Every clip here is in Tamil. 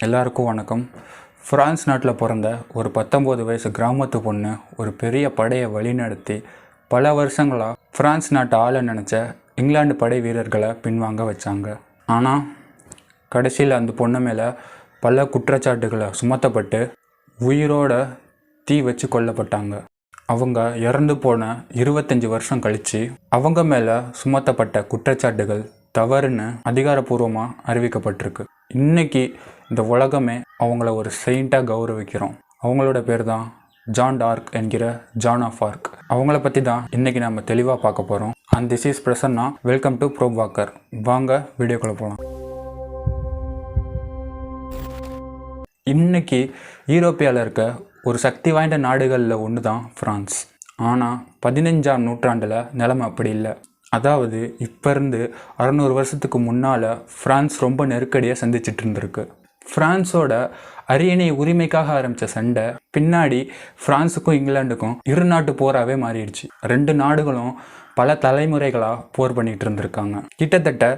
எல்லாருக்கும் வணக்கம். ஃப்ரான்ஸ் நாட்டில் பிறந்த ஒரு 19 வயசு கிராமத்து பொண்ணு ஒரு பெரிய படையை வழிநடத்தி பல வருஷங்களாக ஃப்ரான்ஸ் நாட்டை ஆள நினச்ச இங்கிலாந்து படை வீரர்களை பின்வாங்க வச்சாங்க. ஆனால் கடைசியில் அந்த பொண்ணு மேலே பல குற்றச்சாட்டுகளை சுமத்தப்பட்டு உயிரோட தீ வச்சு கொல்லப்பட்டாங்க. அவங்க இறந்து போன 25 வருஷம் கழித்து அவங்க மேலே சுமத்தப்பட்ட குற்றச்சாட்டுகள் தவறுன்னு அதிகாரப்பூர்வமாக அறிவிக்கப்பட்டிருக்கு. இன்றைக்கி இந்த உலகமே அவங்கள ஒரு செயிண்டாக கௌரவிக்கிறோம். அவங்களோட பேர் தான் ஜான் டார்க் என்கிற ஜான் ஆஃப் ஆர்க். அவங்கள பற்றி தான் இன்றைக்கி நம்ம தெளிவாக பார்க்க போகிறோம். And this is Prasanna. Welcome to probe Walker. வாங்க வீடியோக்குள்ளே போகலாம். இன்றைக்கி யூரோப்பியாவில் இருக்க ஒரு சக்தி வாய்ந்த நாடுகளில் ஒன்று தான் ஃப்ரான்ஸ். ஆனால் 15ஆம் நூற்றாண்டில் நிலைமை அப்படி இல்லை. அதாவது இப்போ இருந்து 600 வருஷத்துக்கு முன்னால் ஃப்ரான்ஸ் ரொம்ப நெருக்கடியாக சந்திச்சிட்டு இருந்திருக்கு. ஃப்ரான்ஸோட அரியணை உரிமைக்காக ஆரம்பித்த சண்டை பின்னாடி ஃப்ரான்ஸுக்கும் இங்கிலாந்துக்கும் இரு நாட்டு போராகவே மாறிடுச்சு. ரெண்டு நாடுகளும் பல தலைமுறைகளாக போர் பண்ணிகிட்டு இருந்திருக்காங்க. கிட்டத்தட்ட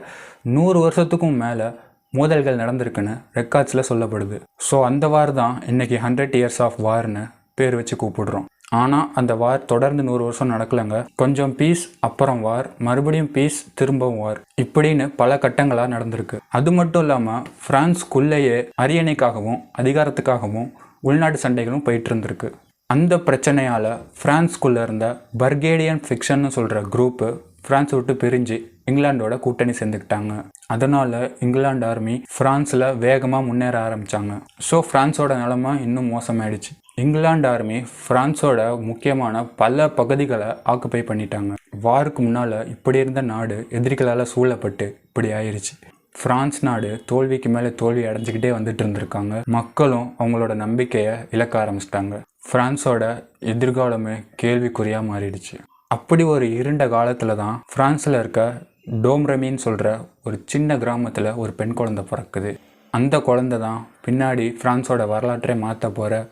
100 வருஷத்துக்கும் மேலே மோதல்கள் நடந்திருக்குன்னு ரெக்கார்ட்ஸில் சொல்லப்படுது. ஸோ அந்த வார் தான் இன்றைக்கி 100 இயர்ஸ் ஆஃப் வார்னு பேர் வச்சு கூப்பிடுறோம். ஆனால் அந்த வார் தொடர்ந்து 100 வருஷம் நடக்கலைங்க. கொஞ்சம் பீஸ், அப்புறம் வார், மறுபடியும் பீஸ், திரும்பவும் வார், இப்படின்னு பல கட்டங்களாக நடந்திருக்கு. அது மட்டும் இல்லாமல் ஃப்ரான்ஸ்குள்ளேயே அரியணைக்காகவும் அதிகாரத்துக்காகவும் உள்நாட்டு சண்டைகளும் போயிட்டு இருந்திருக்கு. அந்த பிரச்சனையால் ஃப்ரான்ஸ்குள்ளே இருந்த பர்கேடியன் ஃபிக்ஷன்னு சொல்கிற குரூப்பு ஃப்ரான்ஸ் விட்டு பிரிஞ்சு இங்கிலாண்டோட கூட்டணி சேர்ந்துக்கிட்டாங்க. அதனால் இங்கிலாந்து ஆர்மி ஃப்ரான்ஸில் வேகமாக முன்னேற ஆரம்பித்தாங்க. ஸோ ஃப்ரான்ஸோட நிலைமை இன்னும் மோசமாயிடுச்சு. இங்கிலாந்து ஆர்மி ஃப்ரான்ஸோட முக்கியமான பல பகுதிகளை ஆக்குப்பை பண்ணிட்டாங்க. வாருக்கு முன்னால் இப்படி இருந்த நாடு எதிரிகளால் சூழப்பட்டு இப்படி ஆயிடுச்சு. ஃப்ரான்ஸ் நாடு தோல்விக்கு மேலே தோல்வி அடைஞ்சிக்கிட்டே வந்துட்டு இருந்திருக்காங்க. மக்களும் அவங்களோட நம்பிக்கையை இழக்க ஆரம்பிச்சிட்டாங்க. ஃப்ரான்ஸோட எதிர்காலமே கேள்விக்குறியாக மாறிடுச்சு. அப்படி ஒரு இருண்ட காலத்தில் தான் ஃப்ரான்ஸில் இருக்க டோம்ரெமின்னு சொல்கிற ஒரு சின்ன கிராமத்தில் ஒரு பெண் குழந்தை பிறக்குது. அந்த குழந்தை தான் பின்னாடி ஃப்ரான்ஸோட வரலாற்றை மாற்ற போகிற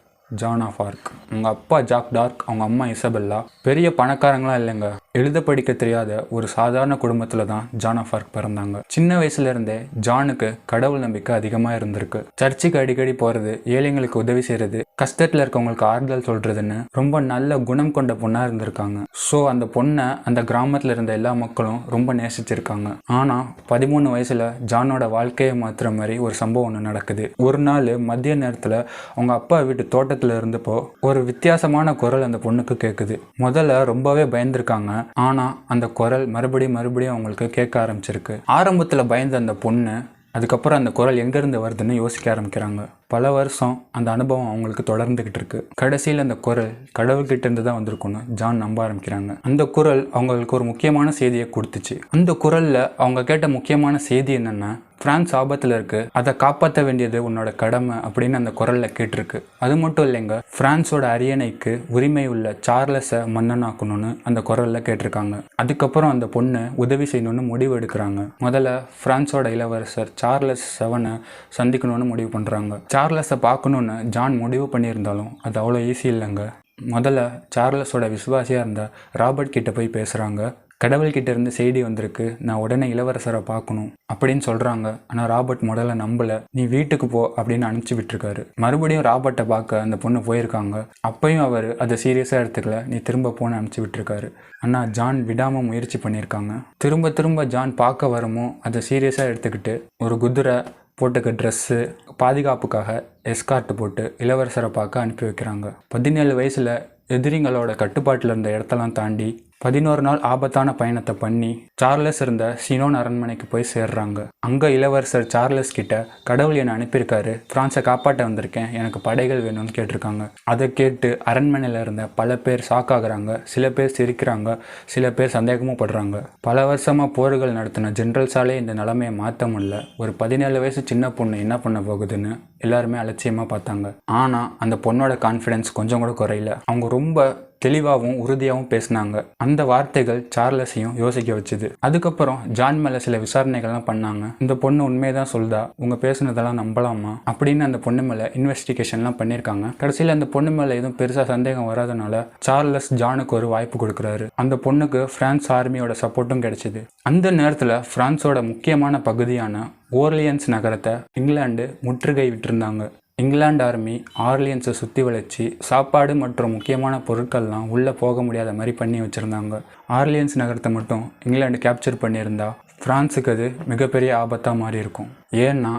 ஜான் ஆஃப் ஆர்க். அவங்க அப்பா ஜாக் டார்க், அவங்க அம்மா இசபெல்லா பெரிய பணக்காரங்களாம் இல்லைங்க. எழுத படிக்க தெரியாத ஒரு சாதாரண குடும்பத்தில் தான் ஜான் ஆஃப் ஆர்க் பிறந்தாங்க. சின்ன வயசுலேருந்தே ஜானுக்கு கடவுள் நம்பிக்கை அதிகமாக இருந்திருக்கு. சர்ச்சுக்கு அடிக்கடி போகிறது, ஏழைங்களுக்கு உதவி செய்கிறது, கஷ்டத்தில் இருக்கவங்களுக்கு ஆறுதல் சொல்கிறதுன்னு ரொம்ப நல்ல குணம் கொண்ட பொண்ணாக இருந்திருக்காங்க. ஸோ அந்த பொண்ணை அந்த கிராமத்தில் இருந்த எல்லா மக்களும் ரொம்ப நேசிச்சிருக்காங்க. ஆனால் 13 வயசில் ஜானோட வாழ்க்கையை மாற்றுற மாதிரி ஒரு சம்பவம் ஒன்று நடக்குது. ஒரு நாள் மதிய நேரத்தில் அவங்க அப்பா வீட்டு தோட்டத்தில் இருந்தப்போ ஒரு வித்தியாசமான குரல் அந்த பொண்ணுக்கு கேட்குது. முதல்ல ரொம்பவே பயந்துருக்காங்க. ஆனால் அந்த குரல் மறுபடியும் அவங்களுக்கு கேட்க ஆரம்பிச்சிருக்கு. ஆரம்பத்தில் பயந்த அந்த பொண்ணு அதுக்கப்புறம் அந்த குரல் எங்கேருந்து வருதுன்னு யோசிக்க ஆரம்பிக்கிறாங்க. பல வருஷம் அந்த அனுபவம் அவங்களுக்கு தொடர்ந்துக்கிட்டு இருக்கு. கடைசியில் அந்த குரல் கடவுள்கிட்ட இருந்து தான் வந்திருக்குன்னு ஜான் நம்ப ஆரம்பிக்கிறாங்க. அந்த குரல் அவங்களுக்கு ஒரு முக்கியமான செய்தியை கொடுத்துச்சு. அந்த குரலில் அவங்க கேட்ட முக்கியமான செய்தி என்னென்னா, ஃப்ரான்ஸ் ஆபத்தில் இருக்குது, அதை காப்பாற்ற வேண்டியது உன்னோட கடமை அப்படின்னு அந்த குரலில் கேட்டிருக்கு. அது மட்டும் இல்லைங்க, ஃப்ரான்ஸோட அரியணைக்கு உரிமை உள்ள சார்லஸை மன்னனாக்கணும்னு அந்த குரலில் கேட்டிருக்காங்க. அதுக்கப்புறம் அந்த பொண்ணு உதவி செய்யணும்னு முடிவு எடுக்கிறாங்க. முதல்ல ஃப்ரான்ஸோட இளவரசர் சார்லஸ் 7 சந்திக்கணும்னு முடிவு பண்ணுறாங்க. சார்லஸை பார்க்கணுன்னு ஜான் முடிவு பண்ணியிருந்தாலும் அது அவ்வளோ ஈஸி இல்லைங்க. முதல்ல சார்லஸோட விசுவாசியாக இருந்த ராபர்ட் கிட்ட போய் பேசுகிறாங்க. கடவுள்கிட்ட இருந்து செய்தி வந்திருக்கு, நான் உடனே இளவரசரை பார்க்கணும் அப்படின்னு சொல்கிறாங்க. ஆனால் ராபர்ட் முதல்ல நம்பலை. நீ வீட்டுக்கு போ அப்படின்னு அனுப்பிச்சி விட்டுருக்காரு. மறுபடியும் ராபர்ட்டை பார்க்க அந்த பொண்ணு போயிருக்காங்க. அப்பையும் அவர் அதை சீரியஸாக எடுத்துக்கல. நீ திரும்ப போன்னு அனுப்பிச்சி விட்டுருக்காரு. ஆனால் ஜான் விடாமல் முயற்சி பண்ணியிருக்காங்க. திரும்ப ஜான் பார்க்க வரமோ அதை சீரியஸாக எடுத்துக்கிட்டு ஒரு குதிரை போட்டுக்க ட்ரெஸ்ஸு, பாதுகாப்புக்காக எஸ்கார்ட் போட்டு இளவரசரை பார்க்க அனுப்பி வைக்கிறாங்க. 17 வயசில் எதிரிங்களோட கட்டுப்பாட்டில் இருந்த இடத்தெல்லாம் தாண்டி 11 நாள் ஆபத்தான பயணத்தை பண்ணி சார்லஸ் இருந்த சினோன் அரண்மனைக்கு போய் சேர்றாங்க. அங்கே இளவரசர் சார்லஸ் கிட்ட கடவுள் என்னை அனுப்பியிருக்காரு, ஃப்ரான்ஸை காப்பாற்ற வந்திருக்கேன், எனக்கு படைகள் வேணும்னு கேட்டிருக்காங்க. அதை கேட்டு அரண்மனையில் இருந்த பல பேர் ஷாக் ஆகுறாங்க. சில பேர் சிரிக்கிறாங்க, சில பேர் சந்தேகமும் படுறாங்க. பல வருஷமாக போர்கள் நடத்தின ஜென்ரல்ஸாலே இந்த நிலைமையை மாற்ற முடியல. ஒரு 17 வயசு சின்ன பொண்ணு என்ன பண்ண போகுதுன்னு எல்லாருமே அலட்சியமாக பார்த்தாங்க. ஆனால் அந்த பொண்ணோட கான்ஃபிடென்ஸ் கொஞ்சம் கூட குறையில. அவங்க ரொம்ப தெளிவாகவும் உறுதியாகவும் பேசினாங்க. அந்த வார்த்தைகள் சார்லஸையும் யோசிக்க வச்சுது. அதுக்கப்புறம் ஜான் மேலே சில விசாரணைகள்லாம் பண்ணாங்க. இந்த பொண்ணு உண்மையதான் சொல்லுதா, உங்க பேசுனதெல்லாம் நம்பலாமா அப்படின்னு அந்த பொண்ணு மேலே இன்வெஸ்டிகேஷன்லாம் பண்ணியிருக்காங்க. கடைசியில் அந்த பொண்ணு மேலே எதுவும் பெருசாக சந்தேகம் வராதனால சார்லஸ் ஜானுக்கு ஒரு வாய்ப்பு கொடுக்குறாரு. அந்த பொண்ணுக்கு பிரான்ஸ் ஆர்மியோட சப்போர்ட்டும் கிடைச்சிது. அந்த நேரத்தில் பிரான்ஸோட முக்கியமான பகுதியான ஓர்லியன்ஸ் நகரத்தை இங்கிலாந்து முற்றுகை விட்டிருந்தாங்க. இங்கிலாந்து ஆர்மி ஆர்லியன்ஸை சுற்றி வளைச்சி சாப்பாடு மற்றும் முக்கியமான பொருட்கள்லாம் உள்ளே போக முடியாத மாதிரி பண்ணி வச்சுருந்தாங்க. ஆர்லியன்ஸ் நகரத்தை மட்டும் இங்கிலாந்து கேப்சர் பண்ணியிருந்தா ஃப்ரான்ஸுக்கு அது மிகப்பெரிய ஆபத்தாக மாறி இருக்கும். ஏன்னா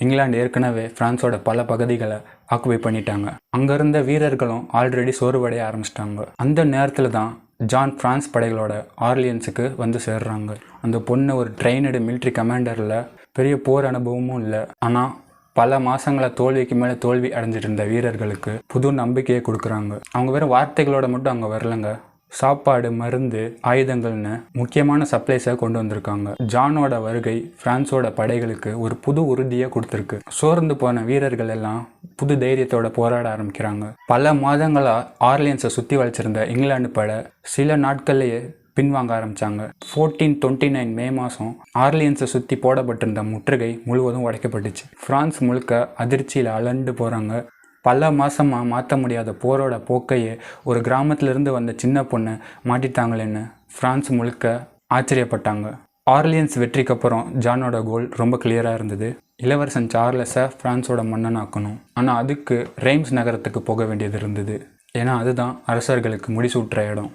இங்கிலாந்து ஏற்கனவே ஃப்ரான்ஸோட பல பகுதிகளை ஆக்குபை பண்ணிட்டாங்க. அங்கே இருந்த வீரர்களும் ஆல்ரெடி சோர்வடைய ஆரம்பிச்சிட்டாங்க. அந்த நேரத்தில் தான் ஜான் பிரான்ஸ் படைகளோட ஆர்லியன்ஸுக்கு வந்து சேர்றாங்க. அந்த பொண்ணு ஒரு ட்ரெயினடு மிலிட்ரி கமாண்டரில் பெரிய போர் அனுபவமும் இல்லை. ஆனால் பல மாதங்களை தோல்விக்கு மேலே தோல்வி அடைஞ்சிட்டு இருந்த வீரர்களுக்கு புது நம்பிக்கையை கொடுக்குறாங்க. அவங்க வெறும் வார்த்தைகளோட மட்டும் அங்கே வரலங்க, சாப்பாடு, மருந்து, ஆயுதங்கள்னு முக்கியமான சப்ளைஸை கொண்டு வந்திருக்காங்க. ஜானோட வருகை பிரான்ஸோட படைகளுக்கு ஒரு புது உறுதியை கொடுத்துருக்கு. சோர்ந்து போன வீரர்கள் எல்லாம் புது தைரியத்தோட போராட ஆரம்பிக்கிறாங்க. பல மாதங்களாக ஆர்லியன்ஸை சுற்றி வளைச்சிருந்த இங்கிலாந்து படை சில நாட்கள்லேயே பின்வாங்க ஆரம்பித்தாங்க. 1429 மே மாதம் ஆர்லியன்ஸை சுற்றி போடப்பட்டிருந்த முற்றுகை முழுவதும் உடைக்கப்பட்டுச்சு. பிரான்ஸ் முழுக்க அதிர்ச்சியில் அலண்டு போகிறாங்க. பல மாதமாக மாற்ற முடியாத போரோட போக்கையே ஒரு கிராமத்திலிருந்து வந்த சின்ன பொண்ணு மாட்டிட்டாங்களேன்னு பிரான்ஸ் முழுக்க ஆச்சரியப்பட்டாங்க. ஆர்லியன்ஸ் வெற்றிக்கு அப்புறம் ஜானோட கோல் ரொம்ப கிளியராக இருந்தது. இளவரசன் சார்லஸை பிரான்ஸோட மன்னனாக்கணும். ஆனால் அதுக்கு ரெய்ம்ஸ் நகரத்துக்கு போக வேண்டியது இருந்தது. ஏன்னா அதுதான் அரசர்களுக்கு முடிசூட்டுற இடம்.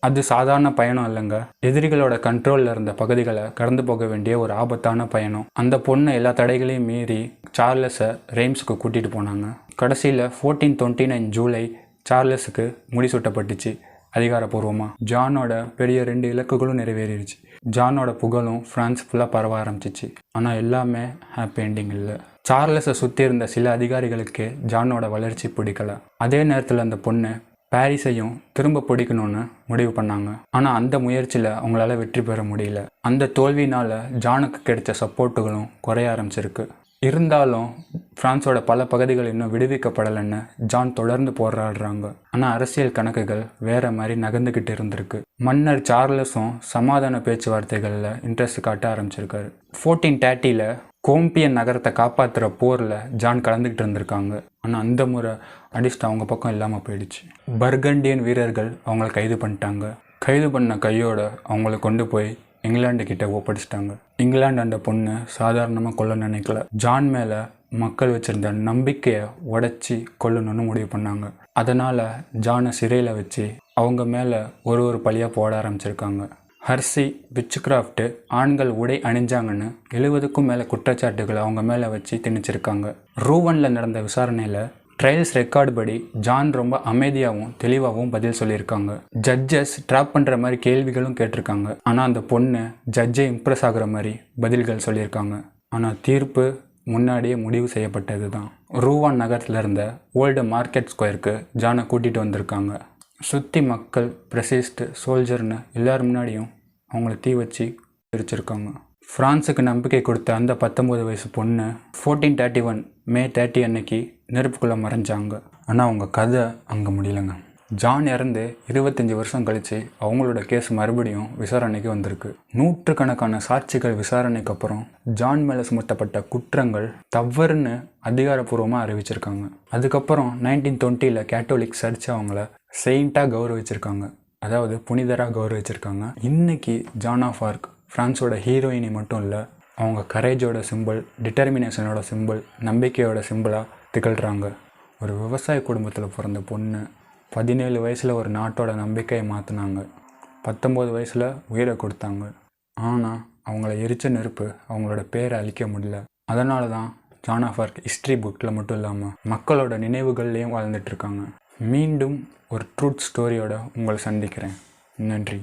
அது சாதாரண பயணம் இல்லைங்க, எதிரிகளோட கண்ட்ரோலில் இருந்த பகுதிகளை கடந்து போக வேண்டிய ஒரு ஆபத்தான பயணம். அந்த பொண்ணை எல்லா தடைகளையும் மீறி சார்லஸை ரெய்ம்ஸுக்கு கூட்டிகிட்டு போனாங்க. கடைசியில் 1429 ஜூலை சார்லஸுக்கு முடிசூட்டப்பட்டுச்சு அதிகாரப்பூர்வமாக. ஜானோட பெரிய 2 இலக்குகளும் நிறைவேறிடுச்சு. ஜானோட புகழும் ஃப்ரான்ஸ் ஃபுல்லாக பரவ ஆரம்பிச்சிச்சு. ஆனால் எல்லாமே ஹாப்பி எண்டிங் இல்லை. சார்லஸை சுற்றி இருந்த சில அதிகாரிகளுக்கு ஜானோட வளர்ச்சி பிடிக்கல. அதே நேரத்தில் அந்த பொண்ணு பாரிஸையும் திரும்ப பிடிக்கணும்னு முடிவு பண்ணாங்க. ஆனால் அந்த முயற்சியில் அவங்களால வெற்றி பெற முடியல. அந்த தோல்வினால் ஜானுக்கு கிடைச்ச சப்போர்ட்டுகளும் குறைய ஆரம்பிச்சிருக்கு. இருந்தாலும் பிரான்ஸோட பல பகுதிகள் இன்னும் விடுவிக்கப்படலைன்னு ஜான் தொடர்ந்து போராடுறாங்க. ஆனால் அரசியல் கணக்குகள் வேறு மாதிரி நகர்ந்துக்கிட்டு இருந்திருக்கு. மன்னர் சார்லஸும் சமாதான பேச்சுவார்த்தைகளில் இன்ட்ரெஸ்ட் காட்ட ஆரம்பிச்சிருக்காரு. 1430 கோம்பியன் நகரத்தை காப்பாற்றுற போரில் ஜான் கலந்துக்கிட்டு இருந்திருக்காங்க. ஆனால் அந்த முறை அடிஸ்ட் அவங்க பக்கம் இல்லாமல் போயிடுச்சு. பர்கண்டியன் வீரர்கள் அவங்கள கைது பண்ணிட்டாங்க. கைது பண்ண கையோட அவங்கள கொண்டு போய் இங்கிலாந்து கிட்ட ஒப்படைச்சிட்டாங்க. இங்கிலாந்து அந்த பொண்ணு சாதாரணமாக கொல்ல நினைக்கல. ஜான் மேலே மக்கள் வச்சுருந்த நம்பிக்கையை உடச்சி கொல்லணும்னு முடிவு பண்ணாங்க. அதனால் ஜானை சிறையில் வச்சு அவங்க மேலே ஒரு பழியாக போட ஆரம்பிச்சிருக்காங்க. ஹர்சி விட்ச்கிராஃப்ட் ஆண்கள் உடை அணிஞ்சாங்கன்னு 70க்கும் மேலே குற்றச்சாட்டுகளை அவங்க மேலே வச்சு திணிச்சிருக்காங்க. ரூவனில் நடந்த விசாரணையில் ட்ரையல்ஸ் ரெக்கார்டு படி ஜான் ரொம்ப அமைதியாகவும் தெளிவாகவும் பதில் சொல்லியிருக்காங்க. ஜட்ஜஸ் ட்ராப் பண்ணுற மாதிரி கேள்விகளும் கேட்டிருக்காங்க. ஆனால் அந்த பொண்ணு ஜட்ஜை இம்ப்ரெஸ் ஆகுற மாதிரி பதில்கள் சொல்லியிருக்காங்க. ஆனால் தீர்ப்பு முன்னாடியே முடிவு செய்யப்பட்டது தான். ரூவான் நகரத்தில் இருந்த ஓல்டு மார்க்கெட் ஸ்கொயருக்கு ஜானை கூட்டிகிட்டு வந்திருக்காங்க. சுற்றி மக்கள், பிரசிஸ்ட், சோல்ஜர்னு எல்லார் முன்னாடியும் அவங்கள தீ வச்சு பிரிச்சிருக்காங்க. ஃப்ரான்ஸுக்கு நம்பிக்கை கொடுத்த அந்த 19 வயசு பொண்ணு 1431 மே 30 அன்னைக்கு நெருப்புக்குள்ளே மறைஞ்சாங்க. ஆனால் அவங்க கதை அங்கே முடியலைங்க. ஜான் இறந்து 25 வருஷம் கழித்து அவங்களோட கேஸ் மறுபடியும் விசாரணைக்கு வந்திருக்கு. நூற்றுக்கணக்கான சாட்சிகள் விசாரணைக்கு அப்புறம் ஜான் மேலே சுமத்தப்பட்ட குற்றங்கள் தவறுன்னு அதிகாரப்பூர்வமாக அறிவிச்சிருக்காங்க. அதுக்கப்புறம் 1920 கேத்தோலிக் சர்ச் அவங்கள செயிண்டாக கௌரவிச்சிருக்காங்க, அதாவது புனிதராக கௌரவிச்சிருக்காங்க. இன்றைக்கி ஜான் ஆஃப் ஆர்க் ஃப்ரான்ஸோட ஹீரோயினி மட்டும் இல்லை, அவங்க கரேஜோட சிம்பிள், டிட்டர்மினேஷனோட சிம்பிள், நம்பிக்கையோட சிம்பிளாக திகழ்கிறாங்க. ஒரு விவசாய குடும்பத்தில் பிறந்த பொண்ணு 17 வயசில் ஒரு நாட்டோட நம்பிக்கையை மாற்றினாங்க. 19 வயசில் உயிரை கொடுத்தாங்க. ஆனால் அவங்கள எரிச்ச நெருப்பு அவங்களோட பேரை அழிக்க முடியல. அதனால தான் ஜான் ஆஃப் ஆர்க் ஹிஸ்ட்ரி புக்கில் மட்டும் இல்லாமல் மக்களோட நினைவுகள்லேயும் வாழ்ந்துட்டுருக்காங்க. மீண்டும் ஒரு ட்ரூத் ஸ்டோரியோட உங்களை சந்திக்கிறேன். நன்றி.